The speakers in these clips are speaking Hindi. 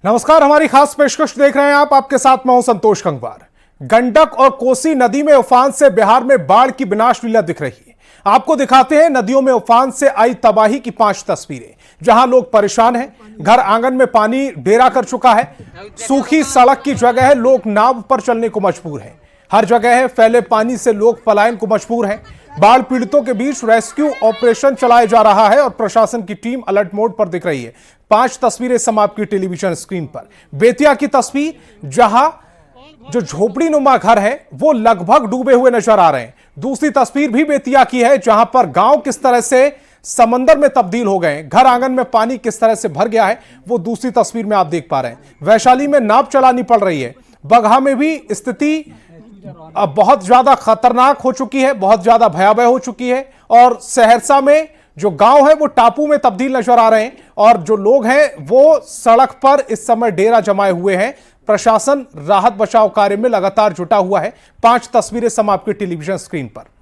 नमस्कार, हमारी खास पेशकश देख रहे हैं आप। आपके साथ मैं हूं संतोष गंगवार। गंडक और कोसी नदी में उफान से बिहार में बाढ़ की विनाश लीला दिख रही है। आपको दिखाते हैं नदियों में उफान से आई तबाही की 5 तस्वीरें, जहां लोग परेशान हैं। घर आंगन में पानी डेरा कर चुका है। सूखी सड़क की जगह है, लोग नाव पर चलने को मजबूर हैं। हर जगह है फैले पानी से लोग पलायन को मजबूर हैं। बाढ़ पीड़ितों के बीच रेस्क्यू ऑपरेशन चलाया जा रहा है और प्रशासन की टीम अलर्ट मोड पर दिख रही है। 5 तस्वीरें सम आपकी टेलीविजन स्क्रीन पर। बेतिया की तस्वीर, जहां जो झोपड़ी नुमा घर है वो लगभग डूबे हुए नजर आ रहे हैं। दूसरी तस्वीर भी बेतिया की है, जहां पर गांव किस तरह से समंदर में तब्दील हो गए, घर आंगन में पानी किस तरह से भर गया है, वो दूसरी तस्वीर में आप देख पा रहे हैं। वैशाली में नाव चलानी पड़ रही है। बगहा में भी स्थिति अब बहुत ज्यादा खतरनाक हो चुकी है, बहुत ज्यादा भयावह हो चुकी है। और सहरसा में जो गांव है वो टापू में तब्दील नजर आ रहे हैं और जो लोग हैं वो सड़क पर इस समय डेरा जमाए हुए हैं। प्रशासन राहत बचाव कार्य में लगातार जुटा हुआ है। 5 तस्वीरें सम आपके टेलीविजन स्क्रीन पर।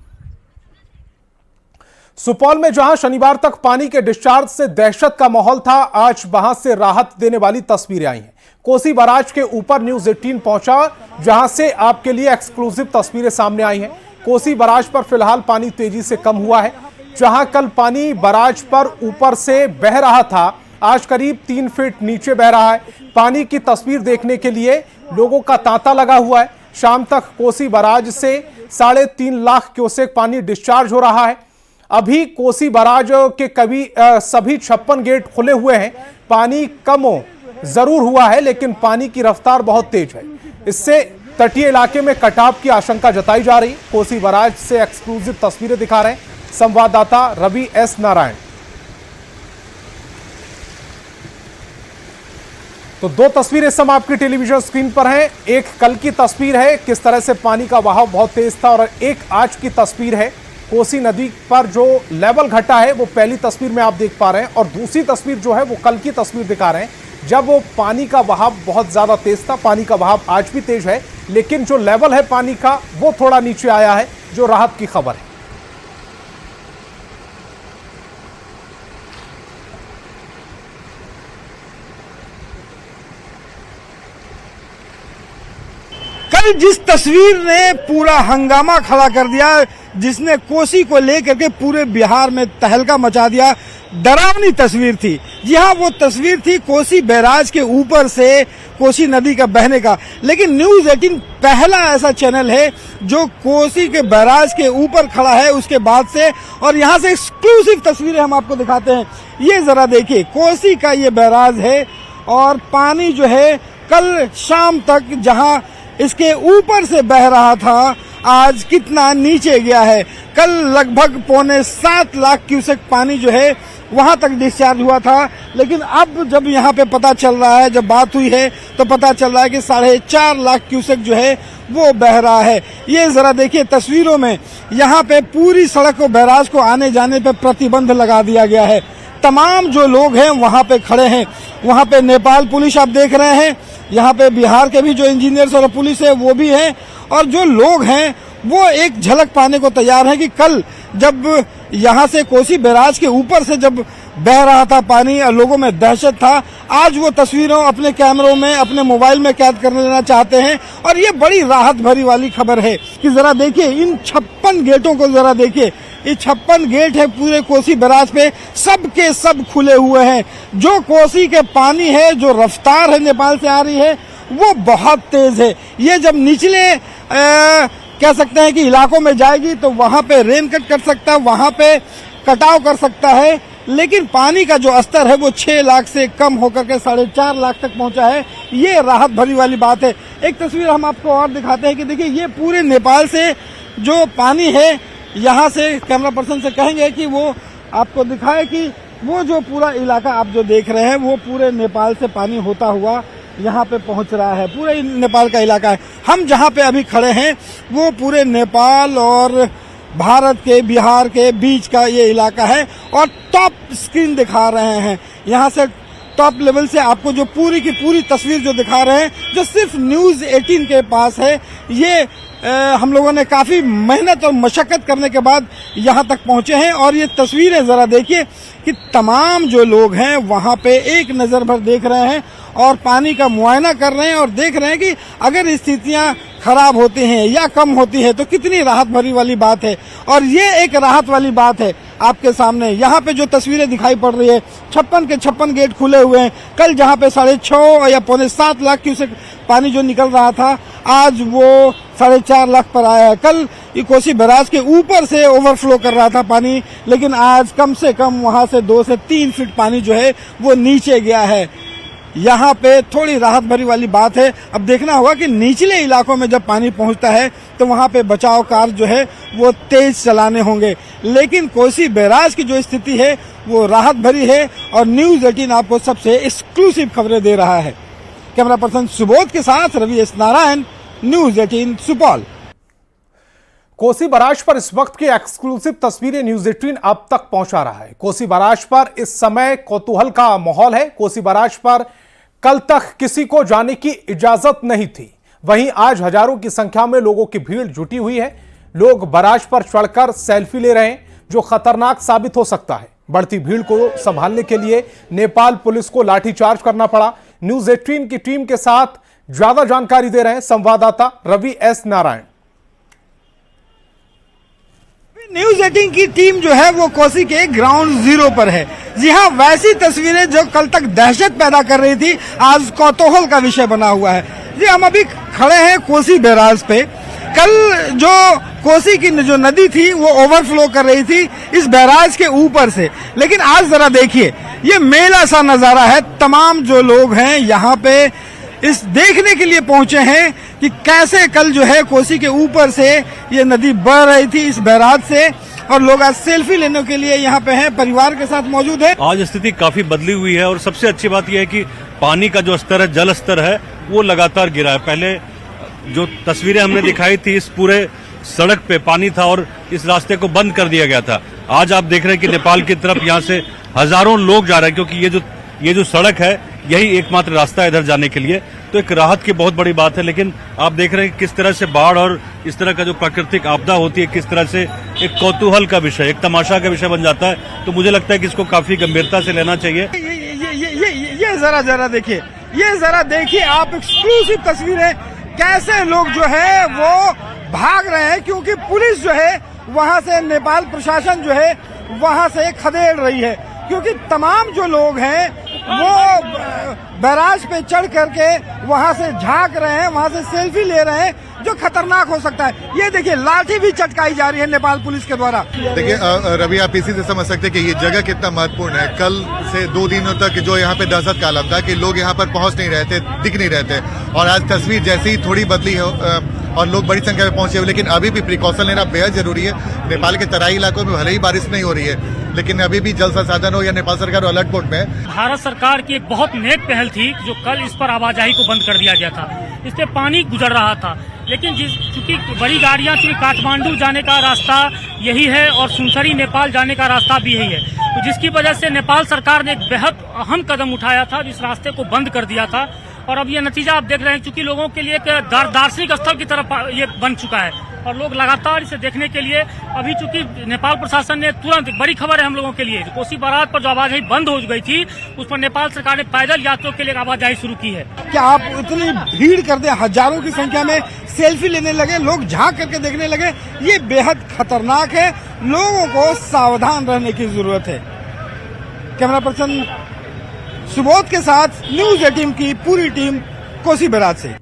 सुपौल में जहां शनिवार तक पानी के डिस्चार्ज से दहशत का माहौल था, आज वहां से राहत देने वाली तस्वीरें आई हैं। कोसी बराज के ऊपर न्यूज 18 पहुंचा, जहां से आपके लिए एक्सक्लूसिव तस्वीरें सामने आई हैं। कोसी बराज पर फिलहाल पानी तेजी से कम हुआ है। जहां कल पानी बराज पर ऊपर से बह रहा था, आज करीब 3 फीट नीचे बह रहा है। पानी की तस्वीर देखने के लिए लोगों का तांता लगा हुआ है। शाम तक कोसी बराज से 3.5 लाख क्यूसेक पानी डिस्चार्ज हो रहा है। अभी कोसी बराज के सभी 56 गेट खुले हुए हैं। पानी कम जरूर हुआ है, लेकिन पानी की रफ्तार बहुत तेज है। इससे तटीय इलाके में कटाव की आशंका जताई जा रही। कोसी बराज से एक्सक्लूसिव तस्वीरें दिखा रहे हैं संवाददाता रवि एस नारायण। तो 2 तस्वीरें सम आपकी टेलीविजन स्क्रीन पर हैं। एक कल की तस्वीर है, किस तरह से पानी का बहाव बहुत तेज था, और एक आज की तस्वीर है। कोसी नदी पर जो लेवल घटा है वो पहली तस्वीर में आप देख पा रहे हैं, और दूसरी तस्वीर जो है वो कल की तस्वीर दिखा रहे हैं, जब वो पानी का बहाव बहुत ज्यादा तेज था। पानी का बहाव आज भी तेज है, लेकिन जो लेवल है पानी का वो थोड़ा नीचे आया है, जो राहत की खबर है। कल जिस तस्वीर ने पूरा हंगामा खड़ा कर दिया, जिसने कोसी को लेकर के पूरे बिहार में तहलका मचा दिया, डरावनी तस्वीर थी। जी हाँ, वो तस्वीर थी कोसी बैराज के ऊपर से कोसी नदी का बहने का। लेकिन न्यूज 18 पहला ऐसा चैनल है जो कोसी के बैराज के ऊपर खड़ा है उसके बाद से, और यहाँ से एक्सक्लूसिव तस्वीरें हम आपको दिखाते हैं। ये जरा देखिए, कोसी का ये बैराज है और पानी जो है कल शाम तक जहाँ इसके ऊपर से बह रहा था, आज कितना नीचे गया है। कल लगभग 6.25 लाख क्यूसेक पानी जो है वहां तक डिस्चार्ज हुआ था, लेकिन अब जब यहाँ पे पता चल रहा है, जब बात हुई है तो पता चल रहा है कि 4.5 लाख क्यूसेक जो है वो बह रहा है। ये जरा देखिए तस्वीरों में, यहाँ पे पूरी सड़क को, बैराज को आने जाने पे प्रतिबंध लगा दिया गया है। तमाम जो लोग हैं वहाँ पे खड़े हैं। वहाँ पे नेपाल पुलिस आप देख रहे हैं, यहाँ पे बिहार के भी जो इंजीनियर्स और पुलिस है वो भी हैं, और जो लोग हैं वो एक झलक पाने को तैयार हैं कि कल जब यहाँ से कोसी बैराज के ऊपर से जब बह रहा था पानी और लोगों में दहशत था, आज वो तस्वीरों अपने कैमरों में, अपने मोबाइल में कैद कर लेना चाहते हैं। और ये बड़ी राहत भरी वाली खबर है कि जरा देखिए इन 56 गेटों को, जरा देखिए ये 56 गेट है पूरे कोसी बैराज पे, सब के सब खुले हुए हैं। जो कोसी के पानी है, जो रफ्तार है नेपाल से आ रही है, वो बहुत तेज है। ये जब निचले कह सकते हैं कि इलाकों में जाएगी तो वहां पे रेन कट कर सकता है, वहां पे कटाव कर सकता है, लेकिन पानी का जो स्तर है वो 6 लाख से कम होकर के 4.5 लाख तक पहुंचा है। ये राहत भरी वाली बात है। एक तस्वीर हम आपको और दिखाते हैं कि देखिए ये पूरे नेपाल से जो पानी है, यहाँ से कैमरा पर्सन से कहेंगे कि वो आपको दिखाए कि वो जो पूरा इलाका आप जो देख रहे हैं वो पूरे नेपाल से पानी होता हुआ यहाँ पे पहुंच रहा है। पूरे नेपाल का इलाका है। हम जहाँ पे अभी खड़े हैं वो पूरे नेपाल और भारत के, बिहार के बीच का ये इलाका है, और टॉप स्क्रीन दिखा रहे हैं। यहाँ से टॉप लेवल से आपको जो पूरी की पूरी तस्वीर जो दिखा रहे हैं, जो सिर्फ न्यूज 18 के पास है। ये हम लोगों ने काफी मेहनत और मशक्कत करने के बाद यहाँ तक पहुंचे हैं। और ये तस्वीरें जरा देखिए कि तमाम जो लोग हैं वहाँ पे एक नज़र भर देख रहे हैं और पानी का मुआयना कर रहे हैं और देख रहे हैं कि अगर स्थितियां खराब होती हैं या कम होती है तो कितनी राहत भरी वाली बात है। और ये एक राहत वाली बात है आपके सामने। यहाँ पे जो तस्वीरें दिखाई पड़ रही है, 56 के 56 गेट खुले हुए हैं। कल जहाँ पे 6.5 या 6.25 लाख क्यूसेक पानी जो निकल रहा था, आज वो 4.5 लाख पर आया है। कल ये कोसी बैराज के ऊपर से ओवरफ्लो कर रहा था पानी, लेकिन आज कम से कम वहां से 2 से 3 फीट पानी जो है वो नीचे गया है। यहाँ पे थोड़ी राहत भरी वाली बात है। अब देखना होगा कि निचले इलाकों में जब पानी पहुंचता है तो वहां पे बचाव कार्य जो है वो तेज चलाने होंगे। लेकिन कोसी बैराज की जो स्थिति है वो राहत भरी है और न्यूज 18 आपको सबसे एक्सक्लूसिव खबरें दे रहा है। कैमरा पर्सन सुबोध के साथ Ravi S Narayan, news 18 Supaul. Kosi barrage पर इस वक्त की एक्सक्लूसिव तस्वीरें न्यूज 18 अब तक पहुंचा रहा है। कोसी बैराज पर इस समय कौतूहल का माहौल है। कोसी बैराज पर कल तक किसी को जाने की इजाजत नहीं थी, वहीं आज हजारों की संख्या में लोगों की भीड़ जुटी हुई है। लोग बैराज पर चढ़कर सेल्फी ले रहे हैं, जो खतरनाक साबित हो सकता है। बढ़ती भीड़ को संभालने के लिए नेपाल पुलिस को लाठीचार्ज करना पड़ा। न्यूज 18 की टीम के साथ ज्यादा जानकारी दे रहे हैं संवाददाता रवि एस नारायण। न्यूज 18 की टीम जो है वो कोसी के ग्राउंड जीरो पर है। जी हाँ, वैसी तस्वीरें जो कल तक दहशत पैदा कर रही थी आज कौतूहल का विषय बना हुआ है। जी, हम अभी खड़े हैं कोसी बैराज पे। कल जो कोसी की जो नदी थी वो ओवरफ्लो कर रही थी इस बैराज के ऊपर से, लेकिन आज जरा देखिए, ये मेला सा नजारा है। तमाम जो लोग हैं यहाँ पे इस देखने के लिए पहुंचे हैं कि कैसे कल जो है कोसी के ऊपर से ये नदी बह रही थी इस बैराज से, और लोग आज सेल्फी लेने के लिए यहाँ पे हैं, परिवार के साथ मौजूद है। आज स्थिति काफी बदली हुई है और सबसे अच्छी बात यह है कि पानी का जो स्तर है, जल स्तर है, वो लगातार गिरा है। पहले जो तस्वीरें हमने दिखाई थी, इस पूरे सड़क पे पानी था और इस रास्ते को बंद कर दिया गया था। आज आप देख रहे हैं कि नेपाल की तरफ यहाँ से हजारों लोग जा रहे हैं, क्योंकि ये जो सड़क है यही एकमात्र रास्ता है इधर जाने के लिए। तो एक राहत की बहुत बड़ी बात है। लेकिन आप देख रहे हैं किस तरह से बाढ़ और इस तरह का जो प्राकृतिक आपदा होती है, किस तरह से एक कौतूहल का विषय, एक तमाशा का विषय बन जाता है। तो मुझे लगता है कि इसको काफी गंभीरता से लेना चाहिए। ये जरा देखिए, ये जरा देखिए आप एक्सक्लूसिव तस्वीरें, कैसे लोग जो है वो भाग रहे हैं, क्योंकि पुलिस जो है वहां से, नेपाल प्रशासन जो है वहां से खदेड़ रही है। क्योंकि तमाम जो लोग हैं वो बैराज पे चढ़ करके वहां से झांक रहे हैं, वहां से सेल्फी ले रहे हैं, जो खतरनाक हो सकता है। ये देखिए, लाठी भी चटकाई जा रही है नेपाल पुलिस के द्वारा। देखिए रवि, आप इसी से समझ सकते हैं कि ये जगह कितना महत्वपूर्ण है। कल से 2 दिनों तक जो यहाँ पे दहशत का आलम था कि लोग यहाँ पर पहुंच नहीं रहे थे, दिख नहीं रहे थे, और आज तस्वीर जैसे ही थोड़ी बदली है और लोग बड़ी संख्या में पहुंचे हुए, लेकिन अभी भी प्रिकॉशन लेना बेहद जरूरी है। नेपाल के तराई इलाकों में भले ही बारिश नहीं हो रही है, लेकिन अभी भी जल संसाधन हो या नेपाल सरकार अलर्ट मोड में है। भारत सरकार की एक बहुत नेक पहल थी जो कल इस पर आवाजाही को बंद कर दिया गया था। इससे पानी गुजर रहा था, लेकिन चूंकि बड़ी गाड़ियां, चूंकि काठमांडू जाने का रास्ता यही है और सुनसरी नेपाल जाने का रास्ता भी यही है, तो जिसकी वजह से नेपाल सरकार ने एक बेहद अहम कदम उठाया था, इस रास्ते को बंद कर दिया था। और अब ये नतीजा आप देख रहे हैं, चूंकि लोगों के लिए एक दार्शनिक स्थल की तरफ ये बन चुका है और लोग लगातार इसे देखने के लिए, अभी चूंकि नेपाल प्रशासन ने तुरंत, बड़ी खबर है हम लोगों के लिए, कोसी बैराज पर जो आवाजाही बंद हो गई थी उस पर नेपाल सरकार ने पैदल यात्रियों के लिए आवाजाही शुरू की है। क्या आप इतनी भीड़ कर दे, हजारों की संख्या में सेल्फी लेने लगे, लोग झांक करके देखने लगे, ये बेहद खतरनाक है। लोगों को सावधान रहने की जरूरत है। कैमरा पर्सन सुबोध के साथ न्यूज 18 की पूरी टीम कोसी बैराज से।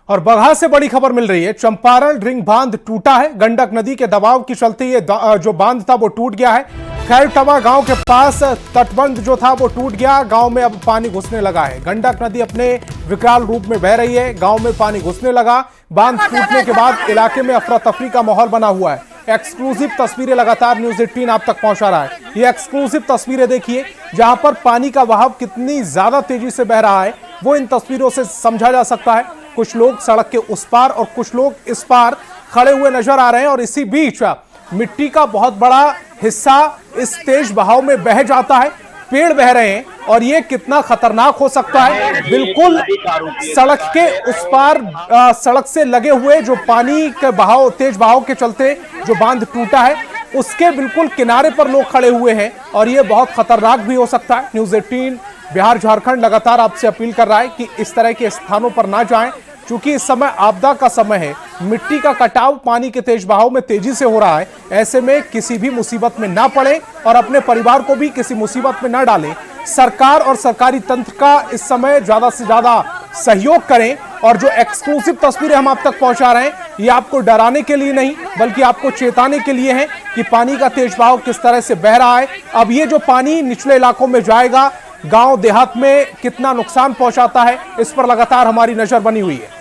और बगहा से बड़ी खबर मिल रही है। चंपारण रिंग बांध टूटा है। गंडक नदी के दबाव के चलते ये जो बांध था वो टूट गया है। खैरटवा गांव के पास तटबंध जो था वो टूट गया। गांव में अब पानी घुसने लगा है। गंडक नदी अपने विकराल रूप में बह रही है। गांव में पानी घुसने लगा। बांध टूटने के बाद इलाके में अफरा तफरी का माहौल बना हुआ है। एक्सक्लूसिव तस्वीरें लगातार न्यूज 18 आप तक पहुंचा रहा है। ये एक्सक्लूसिव तस्वीरें देखिए, जहां पर पानी का बहाव कितनी ज्यादा तेजी से बह रहा है वो इन तस्वीरों से समझा जा सकता है। कुछ लोग सड़क के उस पार और कुछ लोग इस पार खड़े हुए नजर आ रहे हैं और इसी बीच मिट्टी का बहुत बड़ा हिस्सा इस तेज बहाव में बह जाता है। पेड़ बह रहे हैं और ये कितना खतरनाक हो सकता है। बिल्कुल सड़क के उस पार सड़क से लगे हुए जो पानी के बहाव, तेज बहाव के चलते जो बांध टूटा है, उसके बिल्कुल किनारे पर लोग खड़े हुए हैं और ये बहुत खतरनाक भी हो सकता है। न्यूज 18 बिहार झारखंड लगातार आपसे अपील कर रहा है कि इस तरह के स्थानों पर ना जाएं, क्योंकि इस समय आपदा का समय है। मिट्टी का कटाव पानी के तेज बहाव में तेजी से हो रहा है। ऐसे में किसी भी मुसीबत में ना पड़े और अपने परिवार को भी किसी मुसीबत में ना डालें। सरकार और सरकारी तंत्र का इस समय ज्यादा से ज्यादा सहयोग करें। और जो एक्सक्लूसिव तस्वीरें हम आप तक पहुंचा रहे हैं, ये आपको डराने के लिए नहीं बल्कि आपको चेताने के लिए है कि पानी का तेज बहाव किस तरह से बह रहा है। अब ये जो पानी निचले इलाकों में जाएगा, गांव देहात में कितना नुकसान पहुंचाता है, इस पर लगातार हमारी नजर बनी हुई है।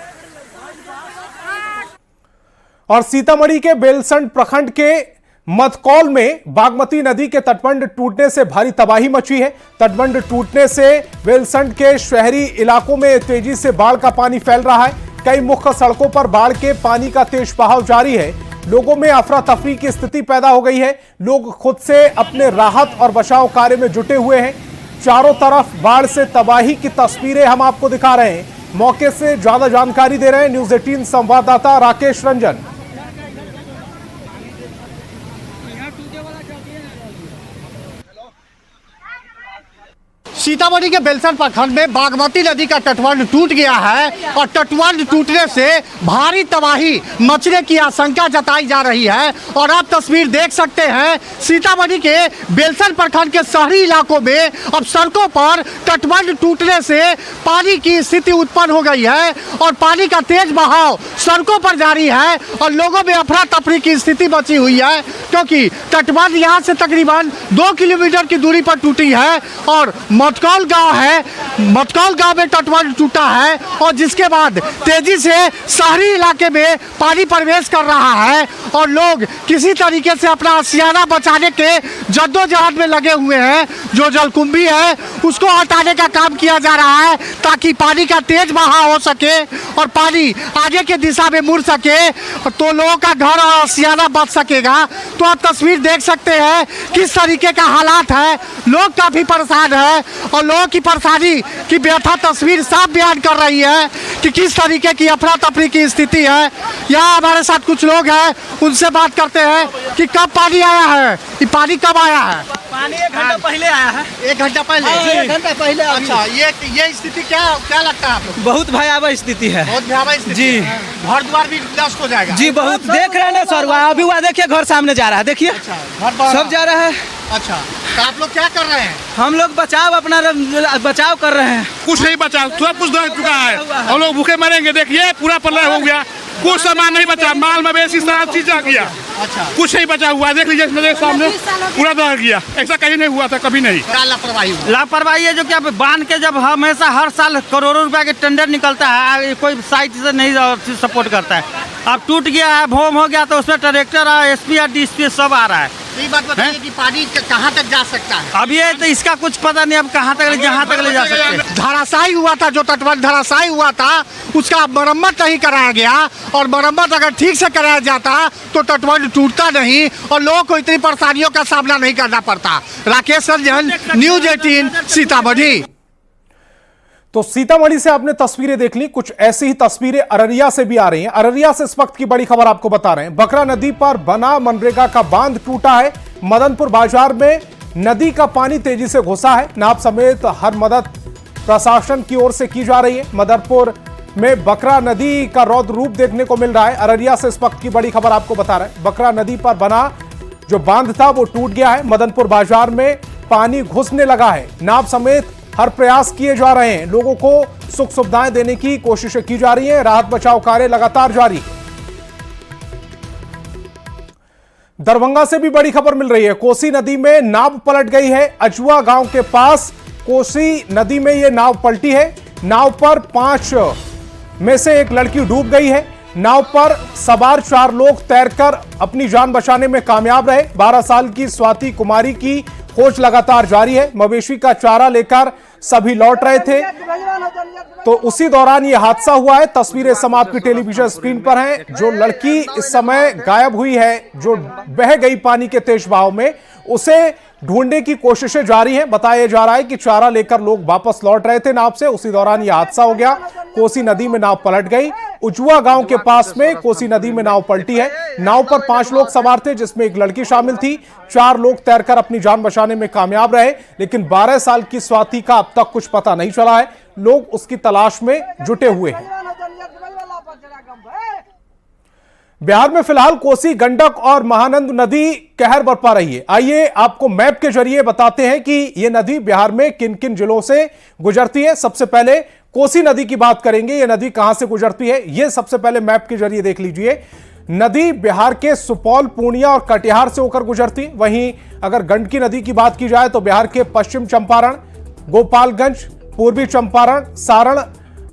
और सीतामढ़ी के बेलसंड प्रखंड के मधकौल में बागमती नदी के तटबंध टूटने से भारी तबाही मची है। तटबंध टूटने से बेलसंड के शहरी इलाकों में तेजी से बाढ़ का पानी फैल रहा है। कई मुख्य सड़कों पर बाढ़ के पानी का तेज बहाव जारी है। लोगों में अफरा तफरी की स्थिति पैदा हो गई है। लोग खुद से अपने राहत और बचाव कार्य में जुटे हुए हैं। चारों तरफ बाढ़ से तबाही की तस्वीरें हम आपको दिखा रहे हैं। मौके से ज्यादा जानकारी दे रहे हैं न्यूज 18 संवाददाता राकेश रंजन। सीतामढ़ी के बेलसंड प्रखंड में बागमती नदी का तटबंध टूट गया है और तटबंध टूटने से भारी तबाही मचने की आशंका जताई जा रही है। और आप तस्वीर देख सकते हैं, सीतामढ़ी के बेलसंड प्रखंड के शहरी इलाकों में अब सड़कों पर तटबंध टूटने से पानी की स्थिति उत्पन्न हो गई है और पानी का तेज बहाव सड़कों पर जारी है और लोगों में अफरा तफरी की स्थिति बची हुई है, क्योंकि तटबंध यहाँ से तकरीबन 2 किलोमीटर की दूरी पर टूटी है और मधकौल गांव है। मधकौल गांव में तटबंध टूटा है और जिसके बाद तेजी से शहरी इलाके में पानी प्रवेश कर रहा है और लोग किसी तरीके से अपना आशियाना बचाने के जद्दोजहद में लगे हुए हैं। जो जलकुंभी है उसको हटाने का काम किया जा रहा है ताकि पानी का तेज बहाव हो सके और पानी आगे के दिशा में मुड़ सके, तो लोगों का घर और आशियाना बच सकेगा। तो आप तस्वीर देख सकते हैं किस तरीके का हालात है। लोग काफी परेशान है और लोगों की परेशानी की व्यथा तस्वीर साफ बयान कर रही है कि किस तरीके की अफरा तफरी की स्थिति है। यहाँ हमारे साथ कुछ लोग हैं, उनसे बात करते हैं कि कब पानी आया है, ये पानी कब आया है? पानी 1 घंटा पहले आया है। 1 घंटा पहले? हाँ, 1 घंटा पहले। अच्छा, ये स्थिति क्या लगता है आप लोग? बहुत भयावह स्थिति है। बहुत भयावह स्थिति जी। घर द्वार भी नष्ट हो जाएगा? जी बहुत देख रहे हैं ना सर, अभी वहाँ देखिए घर सामने जा रहा है, देखिए सब जा रहा है। अच्छा, तो आप लोग क्या कर रहे हैं? हम लोग बचाव कर रहे हैं। कुछ नहीं बचा, सब कुछ दह चुका है। हम लोग भूखे मरेंगे। देखिए पूरा प्रलय हो गया, कुछ सामान नहीं बचा, माल मवेशी सारा चीज आ गया। अच्छा, कुछ नहीं बचा हुआ, देख लीजिए मेरे सामने पूरा दह गया। ऐसा कहीं नहीं हुआ था, कभी नहीं। क्या लापरवाही हुई? लापरवाही है जो कि अब बांध के जब हमेशा हर साल करोड़ों रुपया के टेंडर निकलता है, कोई साइट से नहीं सपोर्ट करता है। अब टूट गया है, भोम हो गया, तो उसमें ट्रैक्टर और एसपी और डीएसपी सब आ रहा है। ये बात बताइए कि पानी कहाँ तक जा सकता है? अब ये तो इसका कुछ पता नहीं, अब कहाँ तक जहाँ तक ले जा सकते हैं। धराशायी हुआ था, जो तटबंध धराशायी हुआ था उसका मरम्मत नहीं कराया गया और मरम्मत अगर ठीक से कराया जाता तो तटबंध टूटता नहीं और लोगों को इतनी परेशानियों का सामना नहीं करना पड़ता। राकेश रंजन, न्यूज 18 सीतामढ़ी। तो सीतामढ़ी से आपने तस्वीरें देख ली, कुछ ऐसी ही तस्वीरें अररिया से भी आ रही हैं। अररिया से इस वक्त की बड़ी खबर आपको बता रहे हैं। बकरा नदी पर बना मनरेगा का बांध टूटा है। मदनपुर बाजार में नदी का पानी तेजी से घुसा है। नाव समेत हर मदद प्रशासन की ओर से की जा रही है। मदनपुर में बकरा नदी का रौद्र रूप देखने को मिल रहा है। अररिया से इस वक्त की बड़ी खबर आपको बता रहे हैं। बकरा नदी पर बना जो बांध था वो टूट गया है। मदनपुर बाजार में पानी घुसने लगा है। नाव समेत हर प्रयास किए जा रहे हैं। लोगों को सुख सुविधाएं देने की कोशिशें की जा रही हैं। राहत बचाव कार्य लगातार जारी है। दरभंगा से भी बड़ी खबर मिल रही है। कोसी नदी में नाव पलट गई है। अजुआ गांव के पास कोसी नदी में यह नाव पलटी है। नाव पर 5 में से एक लड़की डूब गई है। नाव पर सवार 4 लोग तैरकर अपनी जान बचाने में कामयाब रहे। 12 साल की स्वाति कुमारी की खोज लगातार जारी है। मवेशी का चारा लेकर सभी लौट रहे थे तो उसी दौरान यह हादसा हुआ है। तस्वीरें समाप्त की टेलीविजन स्क्रीन पर हैं। जो लड़की इस समय गायब हुई है, जो बह गई पानी के तेज बहाव में, उसे ढूंढने की कोशिशें जारी हैं। बताया जा रहा है कि चारा लेकर लोग वापस लौट रहे थे नाव से, उसी दौरान यह हादसा हो गया। कोसी नदी में नाव पलट गई। उजुआ गांव के पास में कोसी नदी में नाव पलटी है। नाव पर 5 लोग सवार थे, जिसमें एक लड़की शामिल थी। 4 लोग तैरकर अपनी जान बचाने में कामयाब रहे, लेकिन 12 साल की स्वाति का अब तक कुछ पता नहीं चला है। लोग उसकी तलाश में जुटे हुए हैं। बिहार में फिलहाल कोसी, गंडक और महानंद नदी कहर बरपा रही है। आइए आपको मैप के जरिए बताते हैं कि यह नदी बिहार में किन किन जिलों से गुजरती है। सबसे पहले कोसी नदी की बात करेंगे। यह नदी कहां से गुजरती है, यह सबसे पहले मैप के जरिए देख लीजिए। नदी बिहार के सुपौल, पूर्णिया और कटिहार से होकर गुजरती है। वहीं अगर गंडकी नदी की बात की जाए तो बिहार के पश्चिम चंपारण, गोपालगंज, पूर्वी चंपारण, सारण,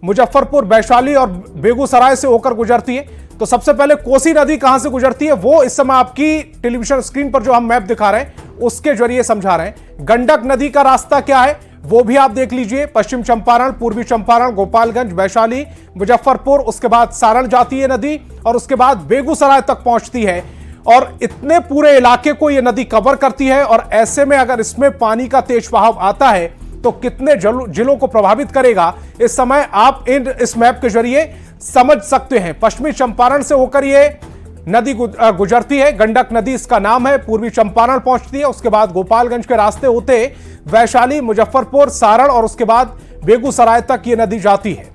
मुजफ्फरपुर, वैशाली और बेगूसराय से होकर गुजरती है। तो सबसे पहले कोसी नदी कहां से गुजरती है वो इस समय आपकी टेलीविजन स्क्रीन पर जो हम मैप दिखा रहे हैं उसके जरिए समझा रहे हैं। गंडक नदी का रास्ता क्या है वो भी आप देख लीजिए। पश्चिम चंपारण, पूर्वी चंपारण, गोपालगंज, वैशाली, मुजफ्फरपुर, उसके बाद सारण जाती है नदी और उसके बाद बेगूसराय तक पहुंचती है। और इतने पूरे इलाके को यह नदी कवर करती है। और ऐसे में अगर इसमें पानी का तेज बहाव आता है तो कितने जिलों को प्रभावित करेगा, इस समय आप इस मैप के जरिए समझ सकते हैं। पश्चिमी चंपारण से होकर यह नदी गुजरती है, गंडक नदी इसका नाम है। पूर्वी चंपारण पहुंचती है, उसके बाद गोपालगंज के रास्ते होते वैशाली, मुजफ्फरपुर, सारण और उसके बाद बेगूसराय तक यह नदी जाती है।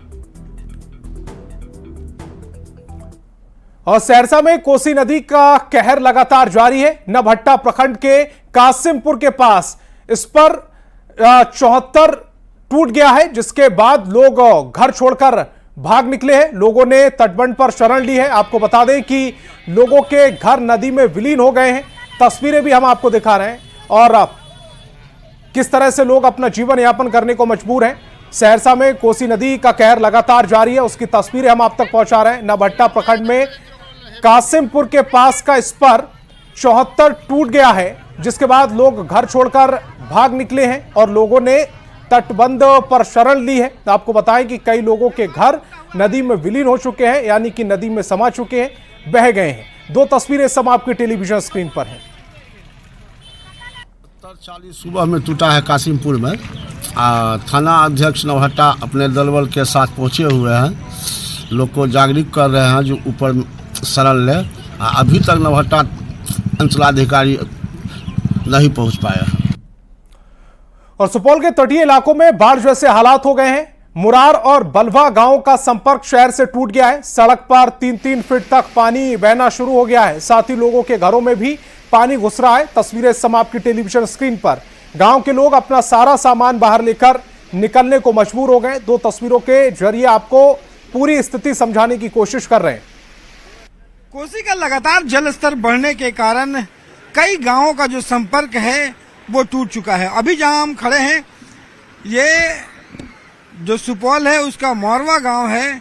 और सहरसा में कोसी नदी का कहर लगातार जारी है। नवहट्टा प्रखंड के कासिमपुर के पास इस पर 74 टूट गया है, जिसके बाद लोग घर छोड़कर भाग निकले हैं। लोगों ने तटबंध पर शरण ली है। आपको बता दें कि लोगों के घर नदी में विलीन हो गए हैं। तस्वीरें भी हम आपको दिखा रहे हैं और किस तरह से लोग अपना जीवन यापन करने को मजबूर हैं। सहरसा में कोसी नदी का कहर लगातार जारी है, उसकी तस्वीरें हम आप तक पहुंचा रहे हैं। नवहट्टा प्रखंड में कासिमपुर के पास का इस पर 74 टूट गया है, जिसके बाद लोग घर छोड़कर भाग निकले हैं और लोगों ने तटबंध पर शरण ली है। आपको बताएं कि कई लोगों के घर नदी में विलीन हो चुके हैं, यानी कि नदी में समा चुके हैं, बह गए हैं। 2 तस्वीरें सब आपकी टेलीविजन स्क्रीन पर हैं। 40 सुबह में टूटा है कासिमपुर में। थाना अध्यक्ष नवहट्टा अपने दलबल के साथ पहुंचे हुए हैं, लोग को जागरूक कर रहे हैं जो ऊपर शरण ले। अभी तक नवहट्टा अंचलाधिकारी नहीं पहुंच पाया है। और सुपौल के तटीय इलाकों में बाढ़ जैसे हालात हो गए हैं। मुरार और बलवा गांव का संपर्क शहर से टूट गया है। सड़क पर 3-3 फीट तक पानी बहना शुरू हो गया है। साथ ही लोगों के घरों में भी पानी घुस रहा है। तस्वीरें सम आपकी टेलीविजन स्क्रीन पर। गांव के लोग अपना सारा सामान बाहर लेकर निकलने को मजबूर हो गए। 2 तस्वीरों के जरिए आपको पूरी स्थिति समझाने की कोशिश कर रहे हैं। कोसी का लगातार जल स्तर बढ़ने के कारण कई गांवों का जो संपर्क है वो टूट चुका है। अभी जहां हम खड़े हैं ये जो सुपौल है उसका मोरवा गांव है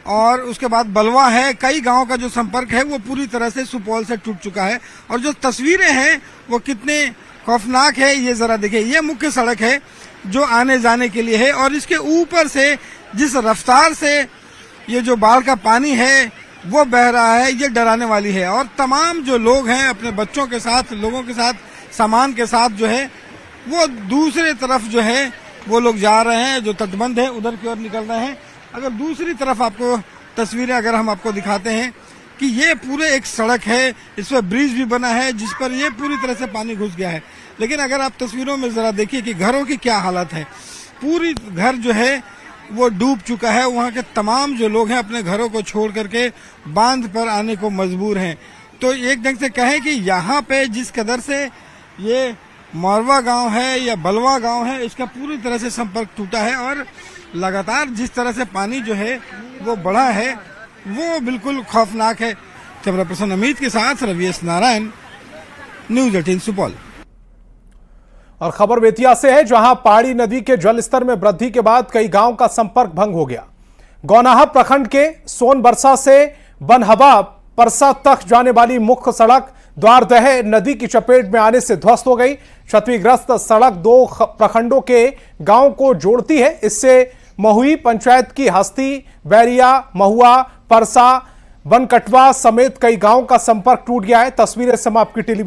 और उसके बाद बलवा है। कई गांवों का जो संपर्क है वो पूरी तरह से सुपौल से टूट चुका है। और जो तस्वीरें हैं वो कितने खौफनाक है ये जरा देखिए। ये मुख्य सड़क है जो आने जाने के लिए है और इसके ऊपर से जिस रफ्तार से ये जो बाढ़ का पानी है वो बह रहा है, ये डराने वाली है। और तमाम जो लोग हैं अपने बच्चों के साथ, लोगों के साथ, सामान के साथ जो है वो दूसरे तरफ जो है वो लोग जा रहे हैं। जो तटबंध है उधर की ओर निकल रहे हैं। अगर दूसरी तरफ आपको तस्वीरें अगर हम आपको दिखाते हैं कि ये पूरे एक सड़क है, इस पर ब्रिज भी बना है जिस पर ये पूरी तरह से पानी घुस गया है। लेकिन अगर आप तस्वीरों में जरा देखिए कि घरों की क्या हालत है। पूरी घर जो है वो डूब चुका है। वहाँ के तमाम जो लोग हैं अपने घरों को छोड़ करके बांध पर आने को मजबूर हैं। तो एक ढंग से कहें कि यहाँ पे जिस कदर से ये मोरवा गांव है या बलवा गांव है इसका पूरी तरह से संपर्क टूटा है और लगातार जिस तरह से पानी जो है वो बढ़ा है वो बिल्कुल खौफनाक है। कैमरा पर्सन अमित के साथ रवि एस नारायण, न्यूज 18 सुपौल। और खबर बेतिया से है, जहां पहाड़ी नदी के जलस्तर में वृद्धि के बाद कई गांव का संपर्क भंग हो गया। गौनाहा प्रखंड के सोनबरसा से बनहवा परसा तक जाने वाली मुख्य सड़क द्वारदह नदी की चपेट में आने से ध्वस्त हो गई। क्षतिग्रस्त सड़क 2 प्रखंडों के गांव को जोड़ती है। इससे महुई पंचायत की हस्ती, बैरिया, महुआ, परसा, बनकटवा समेत कई गांव का संपर्क टूट गया है। तस्वीरें सम आपकी टेलीविजन